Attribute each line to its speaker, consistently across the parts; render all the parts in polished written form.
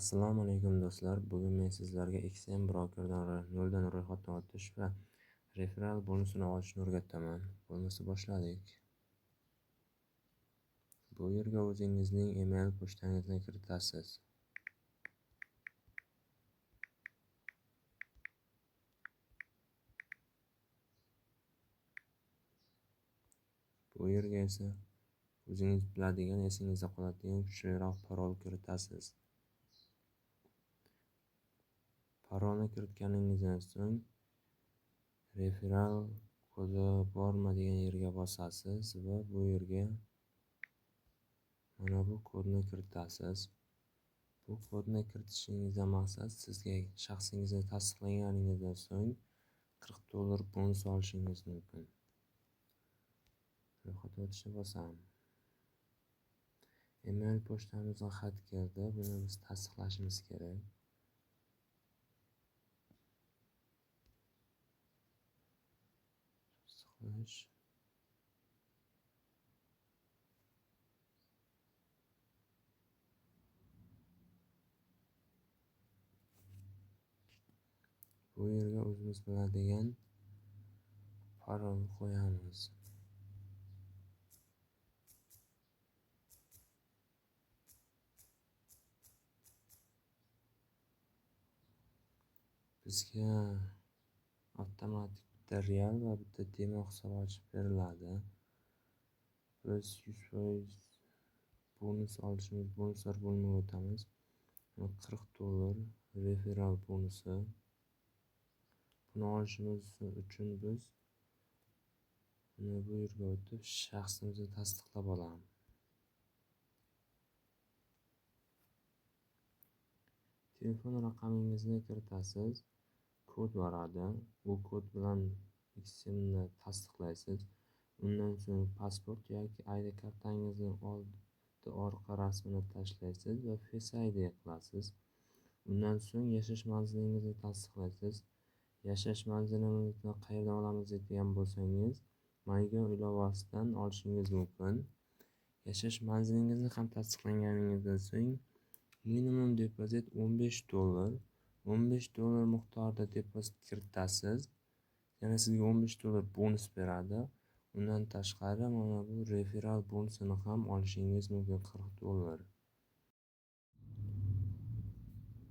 Speaker 1: Assalomu alaykum do'stlar. Bugun men sizlarga XM Brokerdan noldan ro'yxatdan o'tish va referral bonusini olishni o'rgataman. Bo'lmasa boshladik. Bu yerga o'zingizning email pochtangizni kiritasiz. Bu yerga esa o'zingiz biladigan, esingizda qoladigan kuchliroq parol kiritasiz. Parolni kiritganingizdan so'ng referral kodi bormi degan yerga bosasiz va bu yerga mana bu kodni kiritasiz. Bu kodni kiritishingizdan maqsad sizga shaxsingizni tasdiqlaganingizdan so'ng $40 bonus olishingiz mumkin. Ro'yxatga o'tishni bosam. Email pochtamizga xat keldi. Buni biz tasdiqlashimiz kerak. Tasdiqlash. Bu yerga o'zimiz biladigan parol qo'yamiz. Bizga avtomatik bitta real va bitta demo hisob ochib beriladi. Biz 100% bonuslar bo'limiga o'tamiz. $40 referral bonusi. Buni olishimiz uchun biz bu yerga o'tib shaxsimizni tasdiqlab olamiz. Telefon raqamingizni kiritasiz. Kod boradi. Bu kod bilan XM'ni tasdiqlaysiz. Undan so'ng pasport yoki ID kartangizning orqa rasmini tashlaysiz va Face ID qilasiz. Undan so'ng yashash manzilingizni tasdiqlaysiz. Yashash manzilimizni qayerdan olamiz degan bo'lsangiz, MyGo ilovasidan olishingiz mumkin. Yashash manzilingizni ham tasdiqlaganingizdan so'ng minimum depozit $15. $15 miqdorida depozit kiritasiz. Yana sizga $15 bonus beradi. Undan tashqari mana bu referral bonusini ham olishingiz mumkin $40.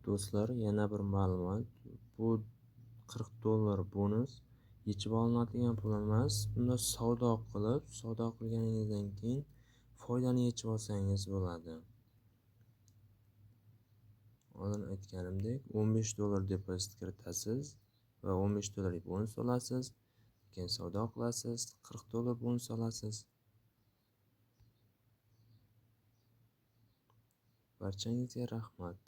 Speaker 1: Do'stlar, yana bir ma'lumot. Bu $40 bonus yechib olinadigan pul emas. Bunda savdo qilganingizdan keyin foydani yechib olsangiz bo'ladi. Oldin aytganimdek, $15 depozit kiritasiz va $15 bonus olasiz. Keyin savdo qilasiz, $40 bonus olasiz. Barchangizga rahmat.